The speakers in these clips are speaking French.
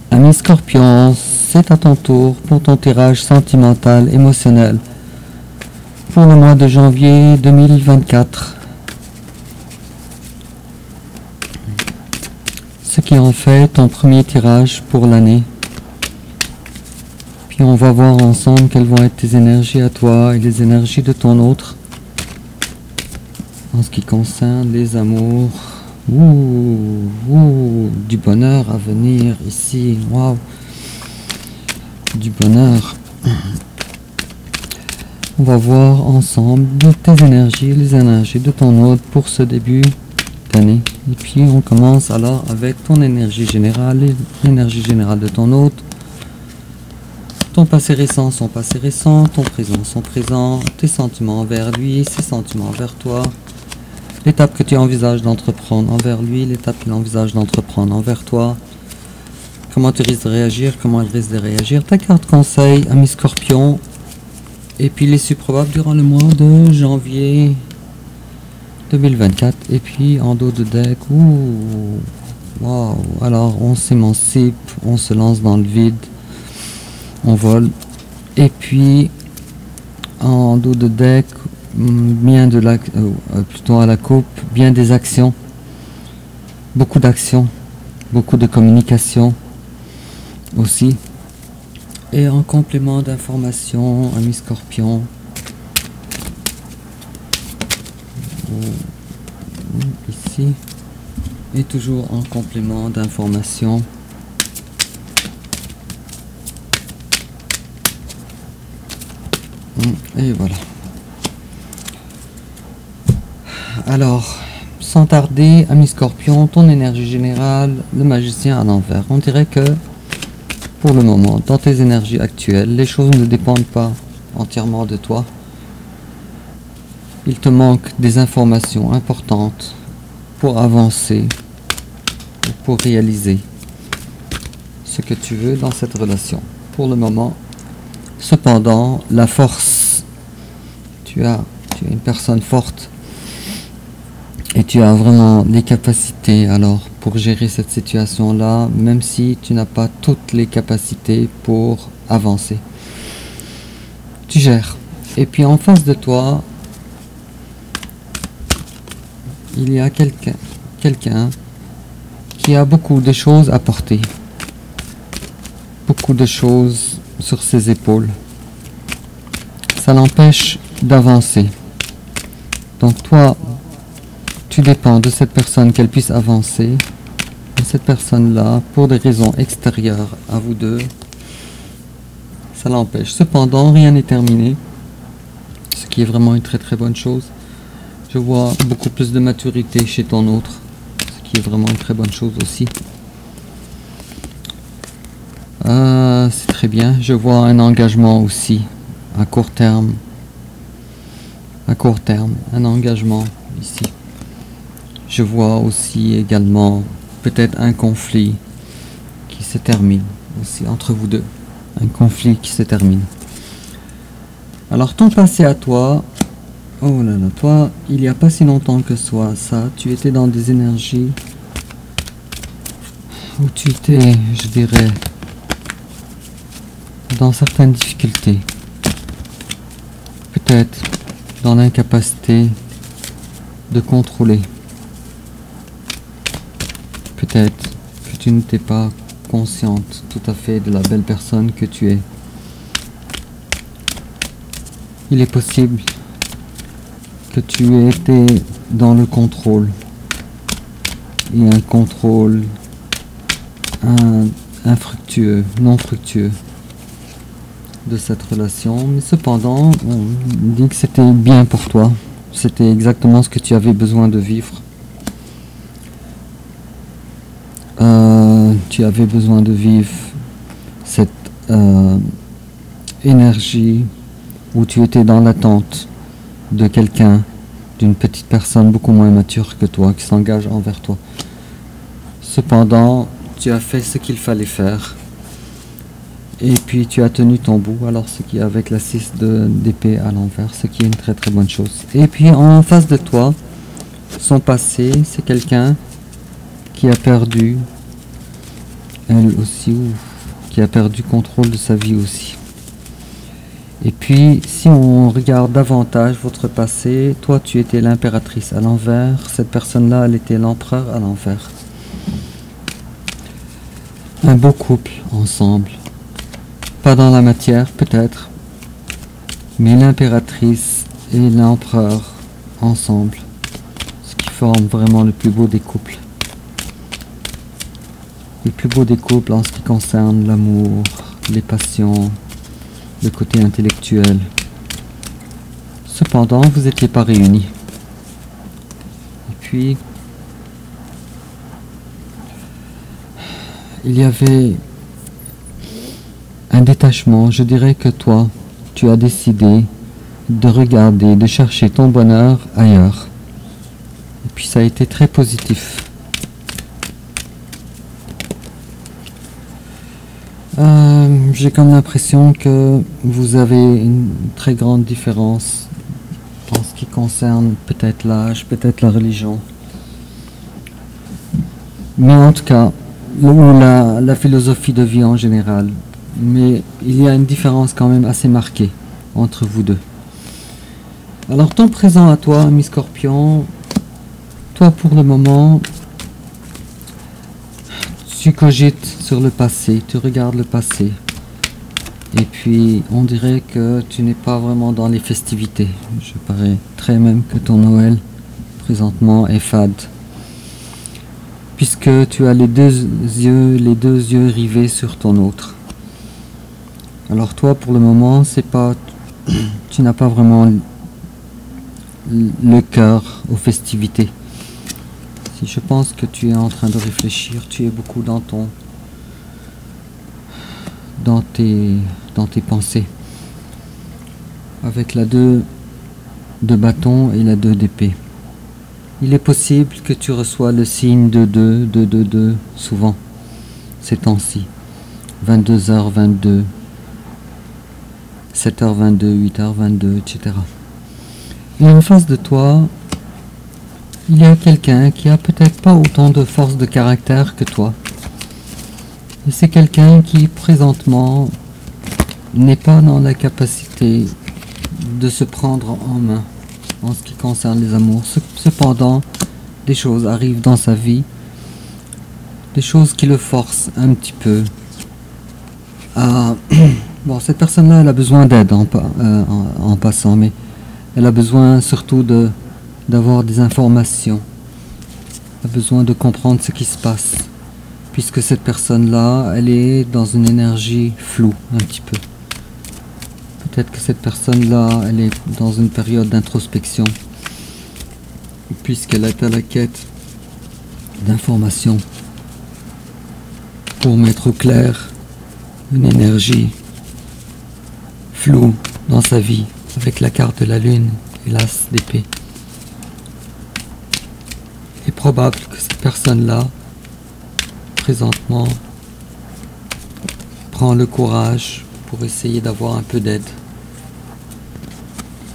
Ami Scorpion, c'est à ton tour pour ton tirage sentimental émotionnel pour le mois de janvier 2024. Ce qui en fait ton premier tirage pour l'année. Puis on va voir ensemble quelles vont être tes énergies à toi et les énergies de ton autre en ce qui concerne les amours. Du bonheur à venir ici. Waouh, du bonheur. On va voir ensemble tes énergies, les énergies de ton hôte pour ce début d'année. Et puis on commence alors avec ton énergie générale, l'énergie générale de ton hôte. Ton passé récent, son passé récent, ton présent, son présent, tes sentiments envers lui, ses sentiments envers toi. L'étape que tu envisages d'entreprendre envers lui, l'étape qu'il envisage d'entreprendre envers toi. Comment tu risques de réagir, comment il risque de réagir. Ta carte conseil, ami Scorpion. Et puis l'issue probable durant le mois de janvier 2024. Et puis en dos de deck, waouh. Alors on s'émancipe, on se lance dans le vide, on vole. Et puis en dos de deck, bien de la, plutôt à la coupe, bien des actions, beaucoup d'actions, beaucoup de communication aussi. Et en complément d'information, ami Scorpion, ici, et toujours en complément d'information, et voilà. Alors, sans tarder, ami Scorpion, ton énergie générale, le magicien à l'envers. On dirait que, pour le moment, dans tes énergies actuelles, les choses ne dépendent pas entièrement de toi. Il te manque des informations importantes pour avancer, pour réaliser ce que tu veux dans cette relation. Pour le moment, cependant, la force, tu es une personne forte. Et tu as vraiment les capacités alors pour gérer cette situation-là, même si tu n'as pas toutes les capacités pour avancer. Tu gères. Et puis en face de toi, il y a quelqu'un qui a beaucoup de choses à porter. Beaucoup de choses sur ses épaules. Ça l'empêche d'avancer. Donc toi, tu dépends de cette personne qu'elle puisse avancer. Et cette personne-là, pour des raisons extérieures à vous deux, ça l'empêche. Cependant, rien n'est terminé, ce qui est vraiment une très très bonne chose. Je vois beaucoup plus de maturité chez ton autre, ce qui est vraiment une très bonne chose aussi. C'est très bien. Je vois un engagement aussi, à court terme. À court terme, un engagement ici. Je vois aussi également peut-être un conflit qui se termine aussi entre vous deux. Un conflit qui se termine. Alors ton passé à toi, oh là là, toi, il n'y a pas si longtemps que ça, tu étais dans des énergies où tu étais, je dirais, dans certaines difficultés. Peut-être dans l'incapacité de contrôler. Peut-être que tu n'étais pas consciente tout à fait de la belle personne que tu es. Il est possible que tu aies été dans le contrôle. Et un contrôle infructueux, non fructueux de cette relation. Mais cependant, on dit que c'était bien pour toi. C'était exactement ce que tu avais besoin de vivre. Tu avais besoin de vivre cette énergie où tu étais dans l'attente de quelqu'un, d'une petite personne beaucoup moins mature que toi, qui s'engage envers toi. Cependant, tu as fait ce qu'il fallait faire. Et puis tu as tenu ton bout, alors ce qui est avec la 6 d'épée à l'envers, ce qui est une très très bonne chose. Et puis en face de toi, son passé, c'est quelqu'un qui a perdu elle aussi, qui a perdu contrôle de sa vie aussi. Et puis, si on regarde davantage votre passé, toi tu étais l'impératrice à l'envers, cette personne-là, elle était l'empereur à l'envers. Un beau couple ensemble. Pas dans la matière, peut-être, mais l'impératrice et l'empereur ensemble. Ce qui forme vraiment le plus beau des couples. Le plus beau des couples en ce qui concerne l'amour, les passions, le côté intellectuel. Cependant, vous n'étiez pas réunis. Et puis, il y avait un détachement. Je dirais que toi, tu as décidé de regarder, de chercher ton bonheur ailleurs. Et puis ça a été très positif. J'ai comme l'impression que vous avez une très grande différence en ce qui concerne peut-être l'âge, peut-être la religion. Mais en tout cas, la philosophie de vie en général. Mais il y a une différence quand même assez marquée entre vous deux. Alors ton présent à toi, mi Scorpion, toi pour le moment, tu cogites sur le passé, tu regardes le passé. Et puis on dirait que tu n'es pas vraiment dans les festivités. Je paraîtrais même que ton Noël présentement est fade. Puisque tu as les deux yeux rivés sur ton autre. Alors toi pour le moment, tu n'as pas vraiment le cœur aux festivités. Si je pense que tu es en train de réfléchir, tu es beaucoup dans tes pensées. Avec la 2 de bâton et la 2 d'épée. Il est possible que tu reçois le signe de 2 souvent, ces temps-ci. 22h22, 7h22, 8h22, etc. Et en face de toi, il y a quelqu'un qui a peut-être pas autant de force de caractère que toi. Et c'est quelqu'un qui présentement n'est pas dans la capacité de se prendre en main en ce qui concerne les amours. Cependant, des choses arrivent dans sa vie, des choses qui le forcent un petit peu à... Bon, cette personne-là, elle a besoin d'aide en passant, mais elle a besoin surtout d'avoir des informations. Elle a besoin de comprendre ce qui se passe. Puisque cette personne-là, elle est dans une énergie floue, un petit peu. Peut-être que cette personne-là, elle est dans une période d'introspection. Puisqu'elle est à la quête d'informations. Pour mettre au clair une énergie floue dans sa vie, avec la carte de la lune et l'as d'épée. Il est probable que cette personne-là, présentement, prend le courage pour essayer d'avoir un peu d'aide.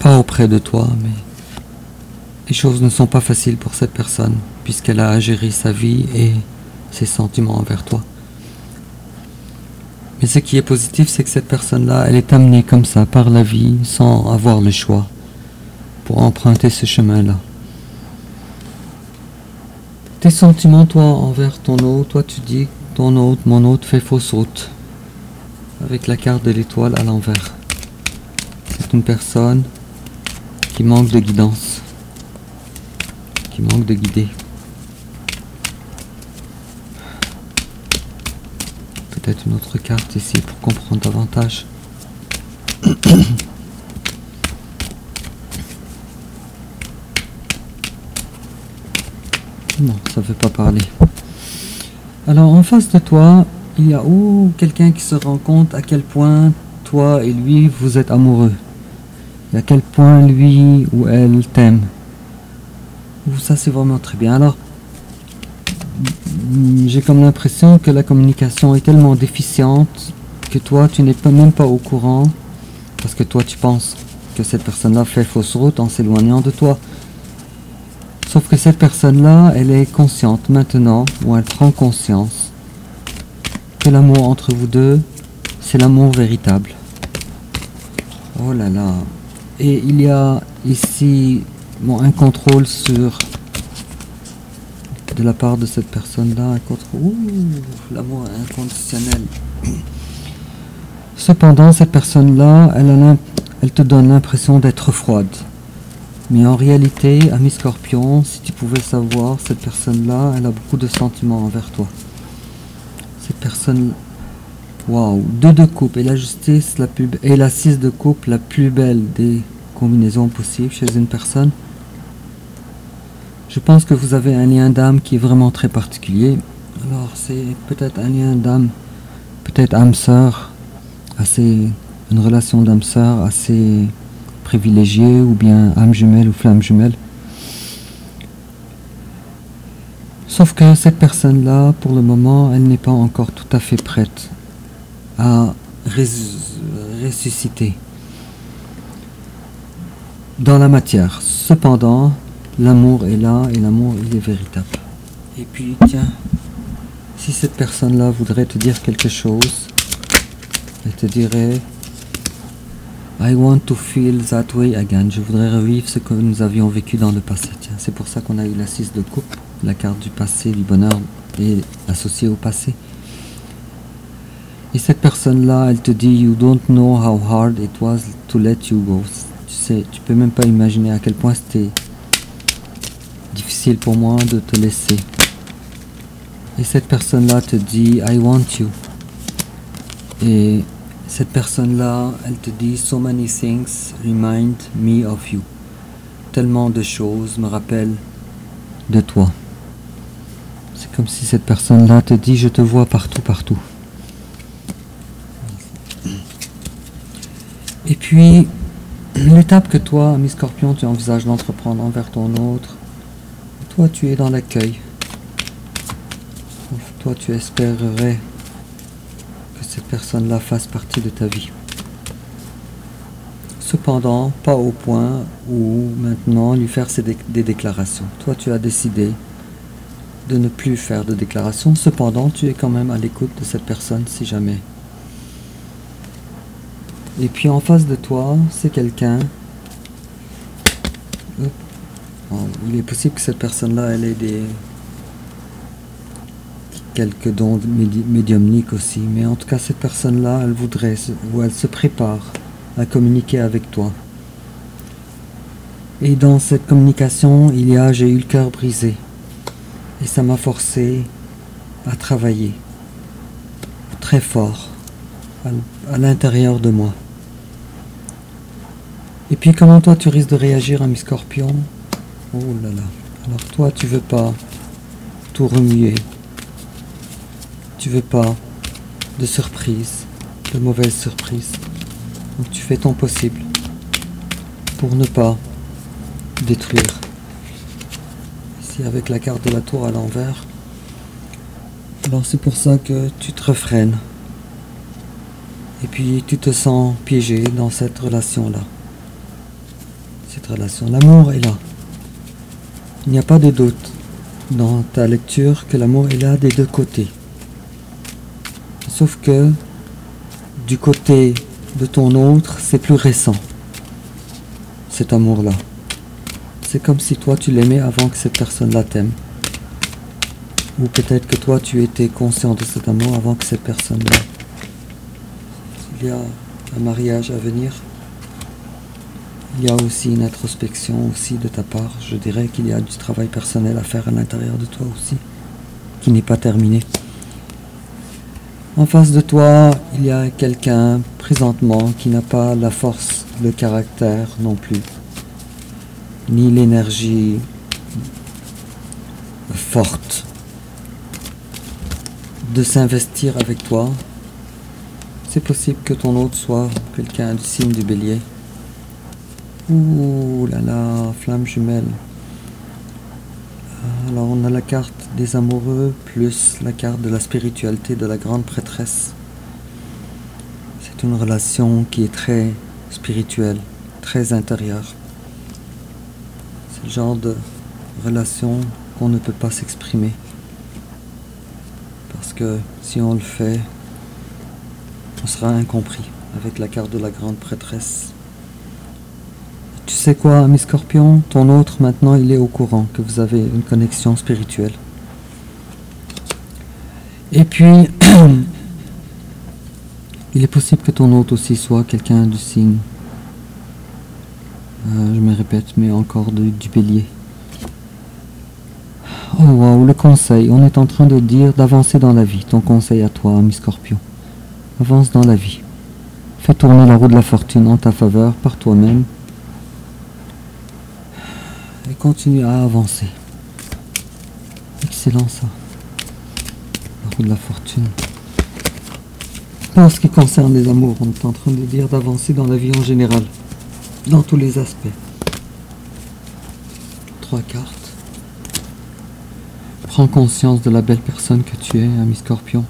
Pas auprès de toi, mais les choses ne sont pas faciles pour cette personne, puisqu'elle a à gérer sa vie et ses sentiments envers toi. Mais ce qui est positif, c'est que cette personne-là, elle est amenée comme ça par la vie, sans avoir le choix, pour emprunter ce chemin-là. Tes sentiments, toi, envers ton hôte, toi tu dis ton hôte, mon hôte fait fausse route, avec la carte de l'étoile à l'envers. C'est une personne qui manque de guidance, qui manque de guider. Peut-être une autre carte ici pour comprendre davantage. Non, ça ne veut pas parler. Alors en face de toi, il y a quelqu'un qui se rend compte à quel point toi et lui vous êtes amoureux. Et à quel point lui ou elle t'aime. Ça c'est vraiment très bien. Alors j'ai comme l'impression que la communication est tellement déficiente que toi tu n'es même pas au courant, parce que toi tu penses que cette personne-là fait fausse route en s'éloignant de toi. Sauf que cette personne-là, elle est consciente maintenant, ou elle prend conscience que l'amour entre vous deux, c'est l'amour véritable. Oh là là. Et il y a ici un contrôle sur, de la part de cette personne-là, un contrôle. Ouh, l'amour inconditionnel. Cependant, cette personne-là, elle te donne l'impression d'être froide. Mais en réalité, ami Scorpion, si tu pouvais savoir, cette personne-là, elle a beaucoup de sentiments envers toi. Cette personne, waouh, 2 de coupe et la justice et la 6 de coupe, la plus belle des combinaisons possibles chez une personne. Je pense que vous avez un lien d'âme qui est vraiment très particulier. Alors c'est peut-être un lien d'âme, peut-être âme-sœur, une relation d'âme-sœur assez privilégiée, ou bien âme jumelle ou flamme jumelle. Sauf que cette personne-là, pour le moment, elle n'est pas encore tout à fait prête à ressusciter dans la matière. Cependant, l'amour est là et l'amour, il est véritable. Et puis, tiens, si cette personne-là voudrait te dire quelque chose, elle te dirait I want to feel that way again. Je voudrais revivre ce que nous avions vécu dans le passé. Tiens, c'est pour ça qu'on a eu la 6 de coupe. La carte du passé, du bonheur est associée au passé. Et cette personne-là, elle te dit You don't know how hard it was to let you go. Tu sais, tu peux même pas imaginer à quel point c'était difficile pour moi de te laisser. Et cette personne-là te dit I want you. Et cette personne-là, elle te dit So many things remind me of you. Tellement de choses me rappellent de toi. C'est comme si cette personne-là te dit je te vois partout, partout. Et puis, l'étape que toi, ami Scorpion, tu envisages d'entreprendre envers ton autre, toi tu es dans l'accueil. Toi tu espérerais que cette personne-là fasse partie de ta vie. Cependant, pas au point où maintenant lui faire des déclarations. Toi tu as décidé de ne plus faire de déclarations, cependant tu es quand même à l'écoute de cette personne si jamais. Et puis en face de toi, c'est quelqu'un. Il est possible que cette personne-là, elle ait quelques dons médiumniques aussi, mais en tout cas cette personne-là, elle voudrait, ou elle se prépare à communiquer avec toi. Et dans cette communication, j'ai eu le cœur brisé. Et ça m'a forcé à travailler très fort à l'intérieur de moi. Et puis comment toi tu risques de réagir à mes scorpions? Oh là là. Alors toi tu veux pas tout remuer. Tu veux pas de surprise, de mauvaises surprises. Donc tu fais ton possible pour ne pas détruire. Ici avec la carte de la tour à l'envers. Alors c'est pour ça que tu te refrènes. Et puis tu te sens piégé dans cette relation-là. Cette relation, l'amour est là. Il n'y a pas de doute dans ta lecture que l'amour est là des deux côtés. Sauf que du côté de ton autre, c'est plus récent, cet amour-là. C'est comme si toi tu l'aimais avant que cette personne-là t'aime. Ou peut-être que toi tu étais conscient de cet amour avant que cette personne-là. Il y a un mariage à venir. Il y a aussi une introspection aussi de ta part. Je dirais qu'il y a du travail personnel à faire à l'intérieur de toi aussi, qui n'est pas terminé. En face de toi, il y a quelqu'un présentement qui n'a pas la force, le caractère non plus, ni l'énergie forte de s'investir avec toi. C'est possible que ton autre soit quelqu'un du signe du Bélier. Ouh là là, flamme jumelle. Alors on a la carte des amoureux plus la carte de la spiritualité de la grande prêtresse. C'est une relation qui est très spirituelle, très intérieure. C'est le genre de relation qu'on ne peut pas s'exprimer. Parce parce que si on le fait, on sera incompris avec la carte de la grande prêtresse. Tu sais quoi, ami Scorpion, ton autre maintenant il est au courant que vous avez une connexion spirituelle. Et puis, il est possible que ton autre aussi soit quelqu'un du signe, je me répète, mais encore du bélier. Oh wow, le conseil, on est en train de dire d'avancer dans la vie. Ton conseil à toi, ami Scorpion. Avance dans la vie. Fais tourner la roue de la fortune en ta faveur par toi-même. Et continue à avancer. Excellent ça. La roue de la fortune. En ce qui concerne les amours, on est en train de dire d'avancer dans la vie en général. Dans tous les aspects. 3 cartes. Prends conscience de la belle personne que tu es, ami Scorpion.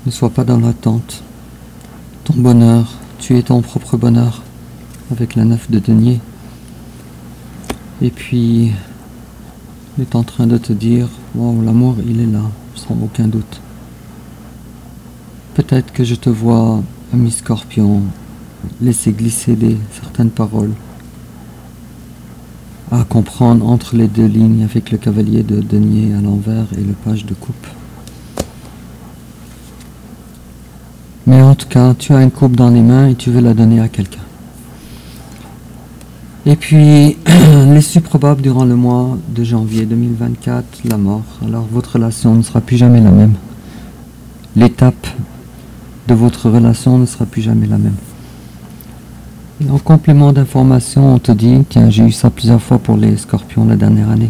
Ne sois pas dans l'attente. Ton bonheur, tu es ton propre bonheur, avec la 9 de denier. Et puis, il est en train de te dire, wow, l'amour, il est là, sans aucun doute. Peut-être que je te vois, ami Scorpion, laisser glisser certaines paroles à comprendre entre les 2 lignes avec le cavalier de denier à l'envers et le page de coupe. Mais en tout cas, tu as une coupe dans les mains et tu veux la donner à quelqu'un. Et puis, l'issue probable durant le mois de janvier 2024, la mort. Alors votre relation ne sera plus jamais la même. L'étape de votre relation ne sera plus jamais la même. Et en complément d'information, on te dit, tiens, j'ai eu ça plusieurs fois pour les Scorpions la dernière année.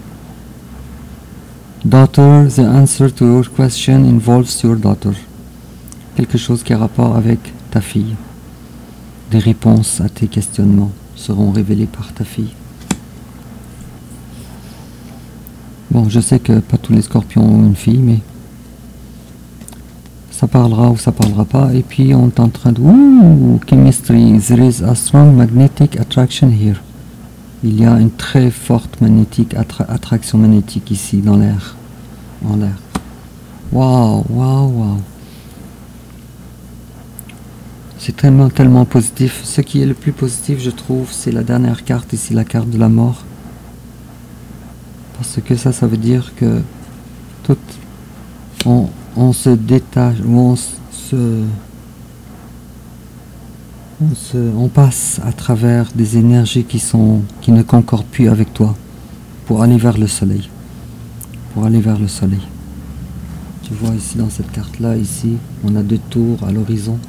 Daughter, the answer to your question involves your daughter. Quelque chose qui a rapport avec ta fille. Des réponses à tes questionnements seront révélées par ta fille. Bon, je sais que pas tous les Scorpions ont une fille, mais ça parlera ou ça parlera pas. Et puis on est en train de... Ouh, chemistry, there is a strong magnetic attraction here. Il y a une très forte attraction magnétique ici dans l'air. En l'air. Waouh, waouh, waouh. C'est tellement positif. Ce qui est le plus positif, je trouve, c'est la dernière carte ici, la carte de la mort. Parce que ça veut dire que tout... On se détache, ou on passe à travers des énergies qui ne concordent plus avec toi pour aller vers le soleil. Pour aller vers le soleil. Tu vois ici dans cette carte-là, ici, on a 2 tours à l'horizon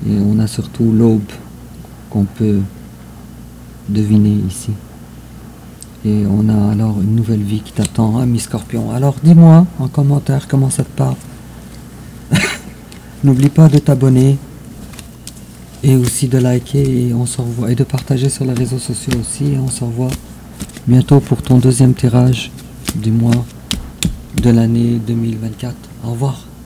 et on a surtout l'aube qu'on peut deviner ici. Et on a alors une nouvelle vie qui t'attend, ami Scorpion. Alors dis-moi en commentaire comment ça te parle. N'oublie pas de t'abonner et aussi de liker et on se revoit et de partager sur les réseaux sociaux aussi. Et on se revoit bientôt pour ton 2e tirage du mois de l'année 2024. Au revoir.